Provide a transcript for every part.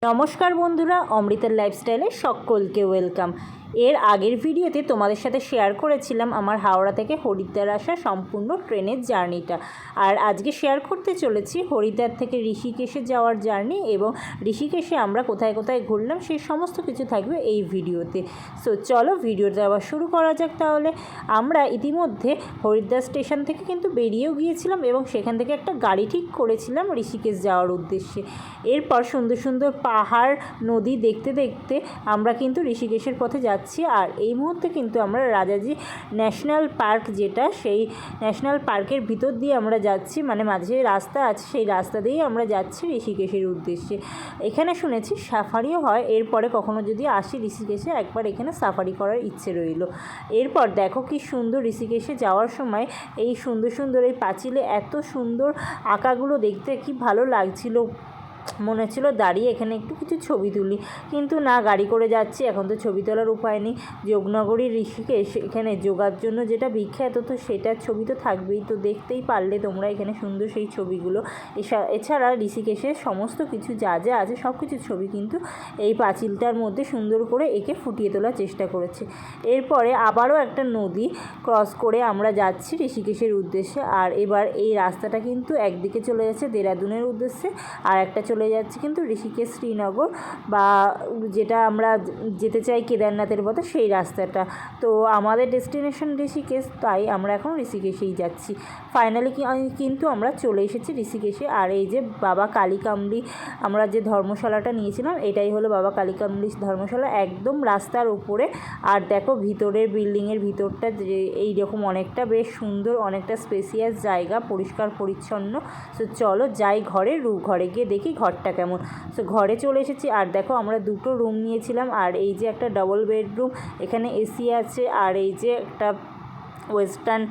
নমস্কার বন্ধুরা, অমৃতার লাইফস্টাইলে সকলকে ওয়েলকাম। এর আগের ভিডিওতে তোমাদের সাথে শেয়ার করেছিলাম আমার হাওড়া থেকে হরিদ্বার আসা সম্পূর্ণ ট্রেনের জার্নিটা। আর আজকে শেয়ার করতে চলেছি হরিদ্বার থেকে ঋষিকেশে যাওয়ার জার্নি, এবং ঋষিকেশে আমরা কোথায় কোথায় ঘুরলাম সেই সমস্ত কিছু থাকবে এই ভিডিওতে। সো চলো ভিডিওটা আবার শুরু করা যাক। তাহলে আমরা ইতিমধ্যে হরিদ্বার স্টেশন থেকে কিন্তু বেরিয়েও গিয়েছিলাম, এবং সেখান থেকে একটা গাড়ি ঠিক করেছিলাম ঋষিকেশ যাওয়ার উদ্দেশ্যে। এরপর সুন্দর সুন্দর পাহাড় নদী দেখতে দেখতে আমরা কিন্তু ঋষিকেশের পথে যাচ্ছি। আর এই মুহূর্তে কিন্তু আমরা রাজাজি ন্যাশনাল পার্ক, যেটা সেই ন্যাশনাল পার্কের ভিতর দিয়ে আমরা যাচ্ছি, মানে মাঝে রাস্তা আছে, সেই রাস্তা দিয়েই আমরা যাচ্ছি ঋষিকেশের উদ্দেশ্যে। এখানে শুনেছি সাফারিও হয়, এরপরে কখনো যদি আসি ঋষিকেশে একবার এখানে সাফারি করার ইচ্ছে রইল। এরপর দেখো কি সুন্দর ঋষিকেশে যাওয়ার সময় এই সুন্দর সুন্দর এই পাঁচিলে এত সুন্দর আঁকাগুলো দেখতে কি ভালো লাগছিল। মনে হচ্ছিল দাঁড়িয়ে এখানে একটু কিছু ছবি তুলি, কিন্তু না, গাড়ি করে যাচ্ছি, এখন তো ছবি তোলার উপায় নেই। যোগনগরী ঋষিকেশ এখানে যোগার জন্য যেটা বিখ্যাত, তো সেটার ছবি তো থাকবেই, তো দেখতেই পারলে তোমরা এখানে সুন্দর সেই ছবিগুলো। এছাড়া ঋষিকেশের সমস্ত কিছু যা যা আছে সব কিছু ছবি কিন্তু এই পাঁচিলটার মধ্যে সুন্দর করে একে ফুটিয়ে তোলার চেষ্টা করেছে। এরপরে আবারও একটা নদী ক্রস করে আমরা যাচ্ছি ঋষিকেশের উদ্দেশ্যে। আর এবার এই রাস্তাটা কিন্তু একদিকে চলে যাচ্ছে দেরাদুনের উদ্দেশ্যে, আর একটা চলে যাচ্ছে কিন্তু ঋষিকেশ শ্রীনগর, বা যেটা আমরা যেতে চাই কেদারনাথের পথে সেই রাস্তাটা। তো আমাদের ডেস্টিনেশন ঋষিকেশ, তাই আমরা এখন ঋষিকেশেই যাচ্ছি। ফাইনালি কিন্তু আমরা চলে এসেছি ঋষিকেশে। আর এই যে বাবা কালীকামলি, আমরা যে ধর্মশালাটা নিয়েছিলাম এটাই হলো বাবা কালীকামলি ধর্মশালা, একদম রাস্তার উপরে। আর দেখো ভিতরের বিল্ডিংয়ের ভিতরটা যে এইরকম অনেকটা বেশ সুন্দর, অনেকটা স্পেসিয়াস জায়গা, পরিষ্কার পরিচ্ছন্ন। তো চলো যাই ঘরে গিয়ে দেখি ঘরটা কেমন। সো ঘরে চলে এসেছি। আর দেখো আমরা দুটো রুম নিয়েছিলাম, আর এই যে একটা ডবল বেডরুম, এখানে এসি আছে, আর এই যে একটা ওয়েস্টার্ন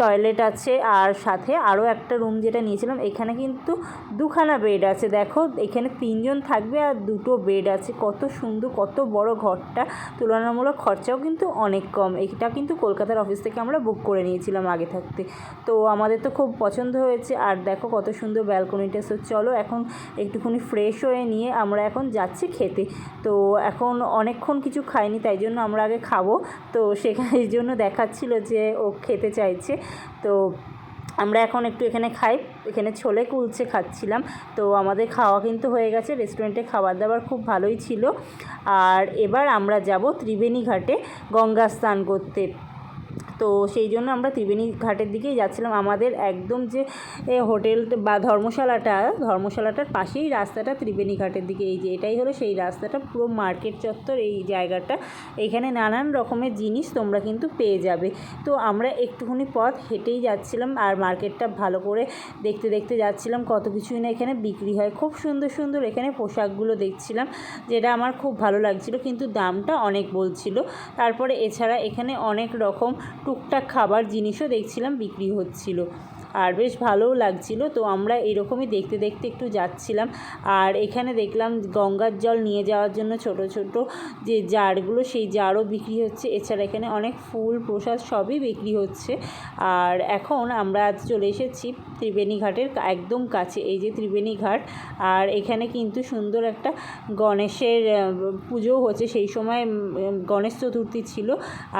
টয়লেট আছে, আর সাথে আরও একটা রুম যেটা নিয়েছিলাম এখানে কিন্তু দুখানা বেড আছে। দেখো এখানে 3 জন থাকবে আর 2টো বেড আছে। কত সুন্দর, কত বড় ঘরটা, তুলনামূলক খরচাও কিন্তু অনেক কম। এটা কিন্তু কলকাতার অফিস থেকে আমরা বুক করে নিয়েছিলাম আগে থাকতে, তো আমাদের তো খুব পছন্দ হয়েছে। আর দেখো কত সুন্দর ব্যালকনিটা। সো চলো এখন একটুখানি ফ্রেশ হয়ে নিয়ে আমরা এখন যাচ্ছি খেতে। তো এখন অনেকক্ষণ কিছু খাইনি, তাই জন্য আমরা আগে খাবো। তো সেখানে এই জন্য দেখাচ্ছিল যে ও খেতে চাইছে, তো আমরা এখন একটু এখানে খাই। এখানে ছোলে কুলচে খাচ্ছিলাম। তো আমাদের খাওয়া কিন্তু হয়ে গেছে, রেস্টুরেন্টে খাবার দাবার খুব ভালোই ছিল। আর এবার আমরা যাব ত্রিবেণী ঘাটে গঙ্গা স্নান করতে। তো সেই জন্য আমরা ত্রিবেণী ঘাটের দিকেই যাচ্ছিলাম। আমাদের একদম যে হোটেল বা ধর্মশালাটার পাশেই রাস্তাটা ত্রিবেণী ঘাটের দিকে। এই যে এটাই হলো সেই রাস্তাটা, পুরো মার্কেট চত্বর এই জায়গাটা। এখানে নানান রকমের জিনিস তোমরা কিন্তু পেয়ে যাবে। তো আমরা একটুখানি পথ হেঁটেই যাচ্ছিলাম, আর মার্কেটটা ভালো করে দেখতে দেখতে যাচ্ছিলাম। কত কিছুই না এখানে বিক্রি হয়, খুব সুন্দর সুন্দর এখানে পোশাকগুলো দেখছিলাম, যেটা আমার খুব ভালো লাগছিল, কিন্তু দামটা অনেক বলছিল। তারপরে এছাড়া এখানে অনেক রকম টুকটাক খাবার জিনিসও দেখছিলাম বিক্রি হচ্ছিল, আর বেশ ভালোও লাগছিল। তো আমরা এরকমই দেখতে দেখতে একটু যাচ্ছিলাম। আর এখানে দেখলাম গঙ্গার জল নিয়ে যাওয়ার জন্য ছোট ছোট যে জারগুলো, সেই জারও বিক্রি হচ্ছে। এছাড়া এখানে অনেক ফুল প্রসাদ সবই বিক্রি হচ্ছে। আর এখন আমরা আজ চলে এসেছি ত্রিবেণী ঘাটের একদম কাছে, এই যে ত্রিবেণী ঘাট। আর এখানে কিন্তু সুন্দর একটা গণেশের পুজো হচ্ছে, সেই সময় গণেশ চতুর্থী ছিল,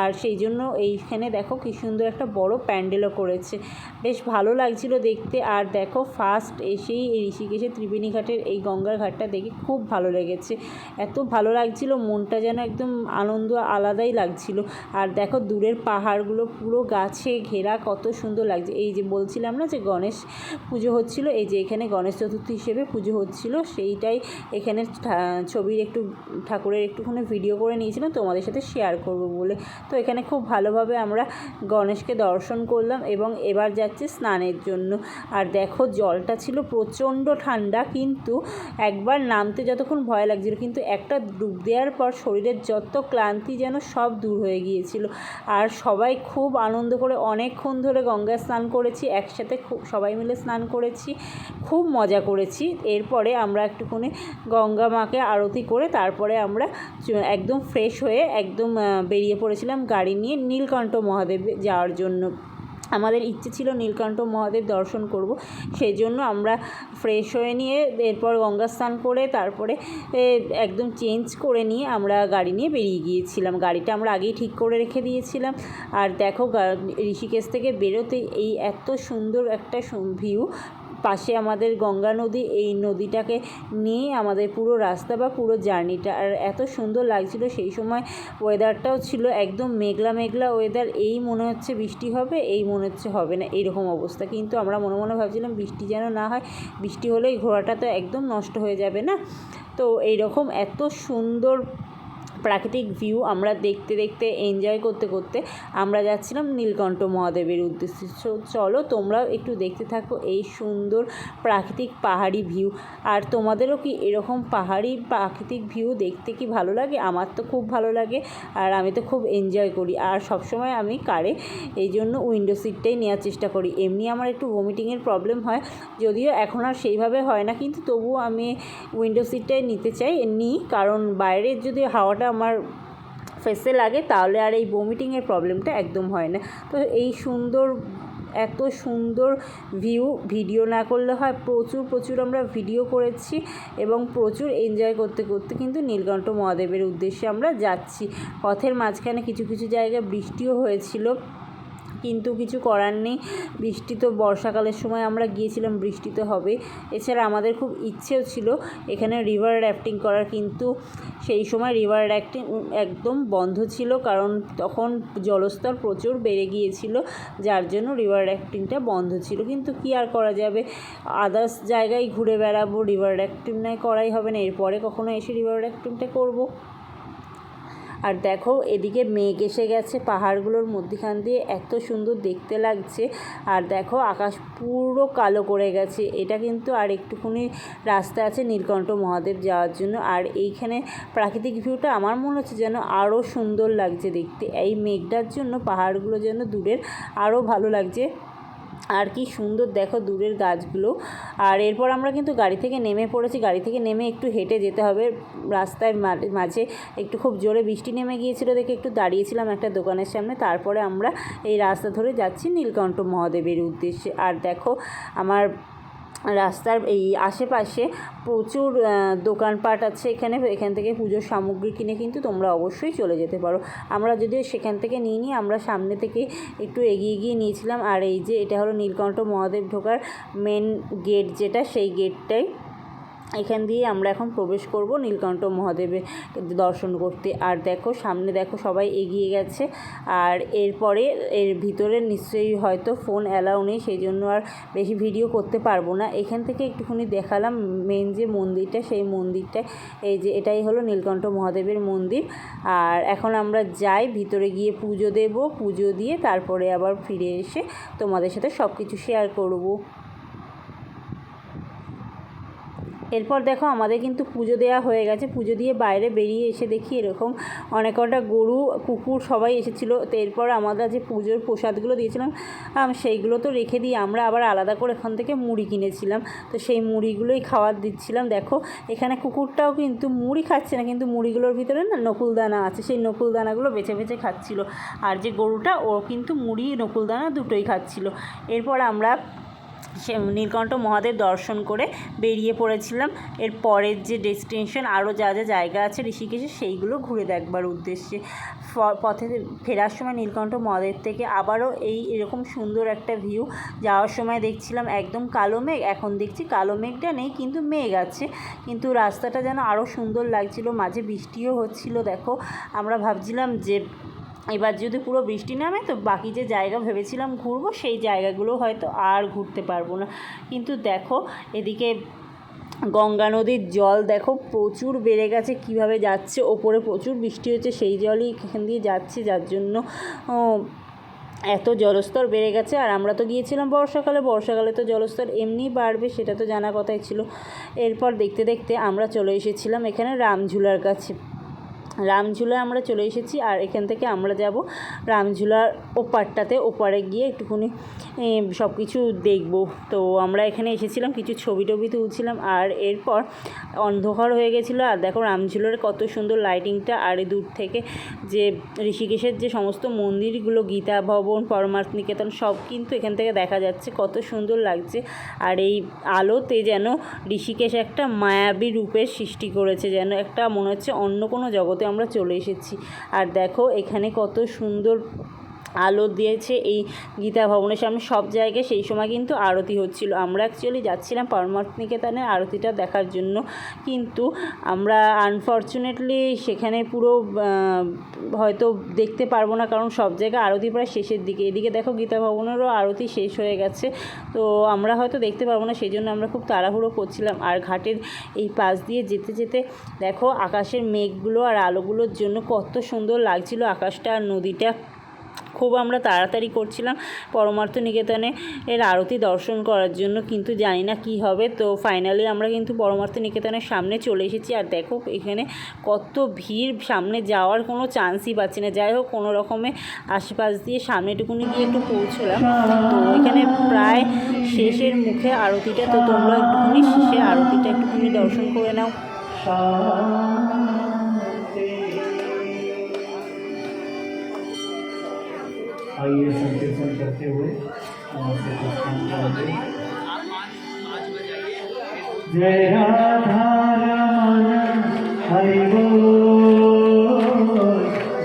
আর সেই জন্য এইখানে দেখো কি সুন্দর একটা বড় প্যান্ডেলও করেছে, বেশ ভালো লাগছিল দেখতে। আর দেখো ফার্স্ট এসেই এই ঋষিকেশে ত্রিবেণী ঘাটের এই গঙ্গার ঘাটটা দেখে খুব ভালো লেগেছে, এত ভালো লাগছিল, মনটা যেন একদম আনন্দ আলাদাই লাগছিল। আর দেখো দূরের পাহাড়গুলো পুরো গাছে ঘেরা, কত সুন্দর লাগছে। এই যে বলছিলাম না যে গণেশ পুজো হচ্ছিল, এই যে এখানে গণেশ চতুর্থী হিসেবে পুজো হচ্ছিল, সেইটাই এখানে ছবির একটু ঠাকুরের একটুখানি ভিডিও করে নিয়েছিলাম তোমাদের সাথে শেয়ার করব বলে। তো এখানে খুব ভালোভাবে আমরা গণেশকে দর্শন করলাম, এবং এবার যাচ্ছি স্নানের জন্য। আর দেখো জলটা ছিল প্রচণ্ড ঠান্ডা, কিন্তু একবার নামতে যতক্ষণ ভয় লাগছিল, কিন্তু একটা ডুব দেওয়ার পর শরীরের যত ক্লান্তি যেন সব দূর হয়ে গিয়েছিল। আর সবাই খুব আনন্দ করে অনেকক্ষণ ধরে গঙ্গায় স্নান করেছি, একসাথে খুব সবাই মিলে স্নান করেছি, খুব মজা করেছি। এরপরে আমরা একটুখানি গঙ্গা মাকে আরতি করে তারপরে আমরা একদম ফ্রেশ হয়ে একদম বেরিয়ে পড়েছিলাম গাড়ি নিয়ে নীলকণ্ঠ মহাদেব যাওয়ার জন্য। আমাদের ইচ্ছে ছিল নীলকণ্ঠ মহাদেব দর্শন করব, সেই জন্য আমরা ফ্রেশ হয়ে নিয়ে এরপর গঙ্গা স্নান করে তারপরে একদম চেঞ্জ করে নিয়ে আমরা গাড়ি নিয়ে বেরিয়ে গিয়েছিলাম। গাড়িটা আমরা আগেই ঠিক করে রেখে দিয়েছিলাম। আর দেখো ঋষিকেশ থেকে বেরোতে এই এত সুন্দর একটা ভিউ, পাশে আমাদের গঙ্গা নদী, এই নদীটাকে নিয়ে আমাদের পুরো রাস্তা বা পুরো জার্নিটা, আর এত সুন্দর লাগছিল। সেই সময় ওয়েদারটাও ছিল একদম মেঘলা মেঘলা ওয়েদার, এই মনে হচ্ছে বৃষ্টি হবে, এই মনে হচ্ছে হবে না, এইরকম অবস্থা। কিন্তু আমরা মনে মনে ভাবছিলাম বৃষ্টি যেন না হয়, বৃষ্টি হলেই ঘোড়াটা তো একদম নষ্ট হয়ে যাবে না। তো এইরকম এত সুন্দর প্রাকৃতিক ভিউ আমরা দেখতে দেখতে এনজয় করতে করতে আমরা যাচ্ছিলাম নীলকণ্ঠ মহাদেবের উদ্দেশ্যে। চলো তোমরাও একটু দেখতে থাকো এই সুন্দর প্রাকৃতিক পাহাড়ি ভিউ। আর তোমাদেরও কি এরকম পাহাড়ি প্রাকৃতিক ভিউ দেখতে কি ভালো লাগে? আমার তো খুব ভালো লাগে, আর আমি তো খুব এনজয় করি। আর সবসময় আমি কারে এই জন্য উইন্ডো সিটটাই নেওয়ার চেষ্টা করি। এমনি আমার একটু ভমিটিংয়ের প্রবলেম হয়, যদিও এখন আর সেইভাবে হয় না, কিন্তু তবুও আমি উইন্ডো সিটটাই নিতে চাই, কারণ বাইরের যদি হাওয়াটা আমার ফেসে লাগে তাহলে আর এই ভমিটিংয়ের প্রবলেমটা একদম হয় না। তো এই সুন্দর এত সুন্দর ভিডিও না করলে হয়, প্রচুর আমরা ভিডিও করেছি এবং প্রচুর এনজয় করতে করতে কিন্তু নীলকণ্ঠ মহাদেবের উদ্দেশ্যে আমরা যাচ্ছি। পথের মাঝখানে কিছু কিছু জায়গায় বৃষ্টিও হয়েছিল, কিন্তু কিছু করার নেই। বৃষ্টি তো বর্ষাকালের সময় আমরা গিয়েছিলাম, বৃষ্টি তো হবে। এছাড়া আমাদের খুব ইচ্ছেও ছিল এখানে রিভার র্যাফটিং করার, কিন্তু সেই সময় রিভার র্যাফটিং একদম বন্ধ ছিল, কারণ তখন জলস্তর প্রচুর বেড়ে গিয়েছিল, যার জন্য রিভার র্যাফটিংটা বন্ধ ছিল। কিন্তু কি আর করা যাবে, আদার্স জায়গায় ঘুরে বেড়াবো, রিভার র্যাফটিং নয় করাই হবে না, এরপরে কখনো এসে রিভার র্যাফটিংটা করবো। আর দেখো এদিকে মেঘ এসে গেছে পাহাড়গুলোর মধ্যখান দিয়ে, এত সুন্দর দেখতে লাগছে। আর দেখো আকাশ পুরো কালো করে গেছে। এটা কিন্তু আর একটুখানি রাস্তা আছে নীলকণ্ঠ মহাদেব যাওয়ার জন্য। আর এইখানে প্রাকৃতিক ভিউটা আমার মনে হচ্ছে যেন আরও সুন্দর লাগছে দেখতে, এই মেঘটার জন্য পাহাড়গুলো যেন দূরের আরও ভালো লাগছে। আর কি সুন্দর দেখো দূরের গাছগুলো। আর এরপর আমরা কিন্তু গাড়ি থেকে নেমে পড়েছি। গাড়ি থেকে নেমে একটু হেঁটে যেতে হবে, রাস্তায় মাঝে একটু খুব জোরে বৃষ্টি নেমে গিয়েছিল দেখে একটু দাঁড়িয়েছিলাম একটা দোকানের সামনে। তারপরে আমরা এই রাস্তা ধরে যাচ্ছি নীলকণ্ঠ মহাদেবের উদ্দেশ্যে। আর দেখো আমার রাস্তার এই আশেপাশে প্রচুর দোকানপাট আছে, এখান থেকে পুজোর সামগ্রী কিনে কিন্তু তোমরা অবশ্যই চলে যেতে পারো। আমরা যদিও সেখান থেকে নিয়ে আমরা সামনে থেকে একটু এগিয়ে গিয়ে নিয়েছিলাম। আর এই যে এটা হলো নীলকণ্ঠ মহাদেব ঢোকার মেন গেট, যেটা সেই গেটটাই, এখান দিয়ে আমরা এখন প্রবেশ করব নীলকণ্ঠ মহাদেবের দর্শন করতে। আর দেখো সামনে দেখো সবাই এগিয়ে গেছে। আর এরপরে এর ভিতরে নিশ্চয়ই হয়তো ফোন অ্যালাউ নেই, সেই জন্য আর বেশি ভিডিও করতে পারবো না। এখান থেকে একটুখানি দেখালাম মেন যে মন্দিরটা, সেই মন্দিরটা এই যে এটাই হলো নীলকণ্ঠ মহাদেবের মন্দির। আর এখন আমরা যাই ভিতরে গিয়ে পুজো দেব, পুজো দিয়ে তারপরে আবার ফিরে এসে তোমাদের সাথে সব কিছু শেয়ার করব। এরপর দেখো আমাদের কিন্তু পুজো দেওয়া হয়ে গেছে। পুজো দিয়ে বাইরে বেরিয়ে এসে দেখি এরকম অনেক কটা গরু কুকুর সবাই এসেছিলো। তো এরপর আমরা যে পুজোর প্রসাদগুলো দিয়েছিলাম সেইগুলো তো রেখে দিয়ে আমরা আবার আলাদা করে এখান থেকে মুড়ি কিনেছিলাম, তো সেই মুড়িগুলোই খাওয়ার দিচ্ছিলাম। দেখো এখানে কুকুরটাও কিন্তু মুড়ি খাচ্ছে না, কিন্তু মুড়িগুলোর ভিতরে না নকুলদানা আছে, সেই নকুলদানাগুলো বেছে বেছে খাচ্ছিল। আর যে গরুটা ও কিন্তু মুড়ি নকুলদানা দুটোই খাচ্ছিল। এরপর আমরা সে নীলকণ্ঠ মহাদেব দর্শন করে বেরিয়ে পড়েছিলাম। এর পরের যে ডেস্টিনেশন আরও যা যা জায়গা আছে ঋষিকেশে সেইগুলো ঘুরে দেখবার উদ্দেশ্যে। পথে ফেরার সময় নীলকণ্ঠ মহাদেব থেকে আবারও এরকম সুন্দর একটা ভিউ। যাওয়ার সময় দেখছিলাম একদম কালো মেঘ, এখন দেখছি কালো মেঘটা নেই, কিন্তু মেঘ আছে, কিন্তু রাস্তাটা যেন আরও সুন্দর লাগছিল। মাঝে বৃষ্টিও হচ্ছিল। দেখো আমরা ভাবছিলাম যে এবার যদি পুরো বৃষ্টি নামে তো বাকি যে জায়গা ভেবেছিলাম ঘুরবো সেই জায়গাগুলো হয়তো আর ঘুরতে পারবো না। কিন্তু দেখো এদিকে গঙ্গা নদীর জল দেখো প্রচুর বেড়ে গেছে, কিভাবে যাচ্ছে, ওপরে প্রচুর বৃষ্টি হচ্ছে, সেই জলই এখান দিয়ে যাচ্ছে, যার জন্য এত জলস্তর বেড়ে গেছে। আর আমরা তো গিয়েছিলাম বর্ষাকালে তো জলস্তর এমনি বাড়বে, সেটা তো জানা কথাই ছিল। এরপর দেখতে দেখতে আমরা চলে এসেছিলাম এখানে রামঝুলার কাছে। রামঝুলায় আমরা চলে এসেছি। আর এখান থেকে আমরা যাব রামঝুলার ওপারটাতে, ওপারে গিয়ে একটুখানি সব কিছু দেখব। তো আমরা এখানে এসেছিলাম, কিছু ছবি টবি তুলছিলাম। আর এরপর অন্ধকার হয়ে গেছিলো। আর দেখো রামঝুলার কত সুন্দর লাইটিংটা, আর দূর থেকে যে ঋষিকেশের যে সমস্ত মন্দিরগুলো, গীতা ভবন, পরমার্থ নিকেতন, সব কিন্তু এখান থেকে দেখা যাচ্ছে, কত সুন্দর লাগছে। আর এই আলোতে যেন ঋষিকেশ একটা মায়াবী রূপের সৃষ্টি করেছে, যেন একটা মনে হচ্ছে অন্য কোনো জগতে আমরা চলে এসেছি। আর দেখো এখানে কত সুন্দর আলো দিয়েছে এই গীতা ভবনের সামনে, সব জায়গায় সেই সময় কিন্তু আরতি হচ্ছিল। আমরা অ্যাকচুয়ালি যাচ্ছিলাম পরমার্থ নিকেতনের আরতিটা দেখার জন্য, কিন্তু আমরা আনফর্চুনেটলি সেখানে পুরো হয়তো দেখতে পারবো না, কারণ সব জায়গায় আরতি প্রায় শেষের দিকে। এদিকে দেখো গীতা ভবনেরও আরতি শেষ হয়ে গেছে, তো আমরা হয়তো দেখতে পারবো না, সেই জন্য আমরা খুব তাড়াহুড়ো করছিলাম। আর ঘাটের এই পাশ দিয়ে যেতে যেতে দেখো আকাশের মেঘগুলো আর আলোগুলোর জন্য কত সুন্দর লাগছিল আকাশটা আর নদীটা। খুব আমরা তাড়াতাড়ি করছিলাম পরমার্থ নিকেতনে এর আরতি দর্শন করার জন্য, কিন্তু জানি না কি হবে। তো ফাইনালি আমরা কিন্তু পরমার্থ নিকেতনের সামনে চলে এসেছি। আর দেখো এখানে কত ভিড়, সামনে যাওয়ার কোনো চান্সই পাচ্ছি না। যাই হোক কোনো রকমে আশেপাশ দিয়ে সামনেটুকুনি গিয়ে একটু পৌঁছলাম। তো এখানে প্রায় শেষের মুখে আরতিটা, তো তোমরা একটুখানি শেষের আরতিটা একটুখানি দর্শন করে নাও। आइए संकीर्तन करते हुए नमस्ते प्रस्थान करेंगे। जय राधा रमण हरि बोल,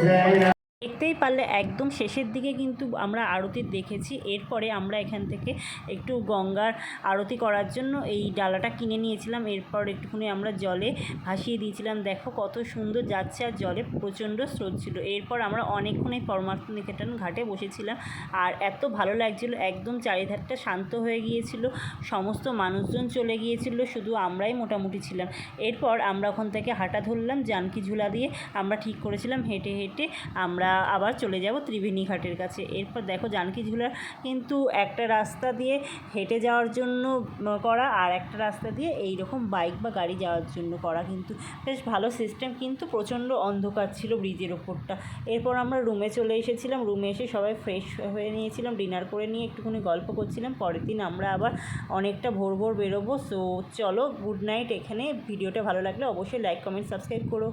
जय দেখতেই পারলে একদম শেষের দিকে কিন্তু আমরা আরতি দেখেছি। এরপরে আমরা এখান থেকে একটু গঙ্গার আরতি করার জন্য এই ডালাটা কিনে নিয়েছিলাম। এরপর একটুখানি আমরা জলে ভাসিয়ে দিয়েছিলাম। দেখো কত সুন্দর যাচ্ছে, আর জলে প্রচণ্ড স্রোত ছিল। এরপর আমরা অনেকক্ষণ এই পরমার্থ নিকেতন ঘাটে বসেছিলাম, আর এত ভালো লাগছিল, একদম চারিধারটা শান্ত হয়ে গিয়েছিল, সমস্ত মানুষজন চলে গিয়েছিল, শুধু আমরাই মোটামুটি ছিলাম। এরপর আমরা ওখান থেকে হাঁটা ধরলাম জানকী ঝুলা দিয়ে। আমরা ঠিক করেছিলাম হেঁটে হেঁটে আমরা আবার চলে যাব ত্রিবেণী ঘাটের কাছে। এরপর দেখো জানকী ঝুলার কিন্তু একটা রাস্তা দিয়ে হেঁটে যাওয়ার জন্য করা, আর একটা রাস্তা দিয়ে এই রকম বাইক বা গাড়ি যাওয়ার জন্য করা, কিন্তু বেশ ভালো সিস্টেম, কিন্তু প্রচণ্ড অন্ধকার ছিল ব্রিজের ওপরটা। এরপর আমরা রুমে চলে এসেছিলাম। রুমে এসে সবাই ফ্রেশ হয়ে নিয়েছিলাম, ডিনার করে নিয়ে একটুখানি গল্প করছিলাম। পরের দিন আমরা আবার অনেকটা ভোর ভোর বেরোবো। সো চলো, গুড নাইট। এখানে ভিডিওটা ভালো লাগলে অবশ্যই লাইক, কমেন্ট, সাবস্ক্রাইব করো।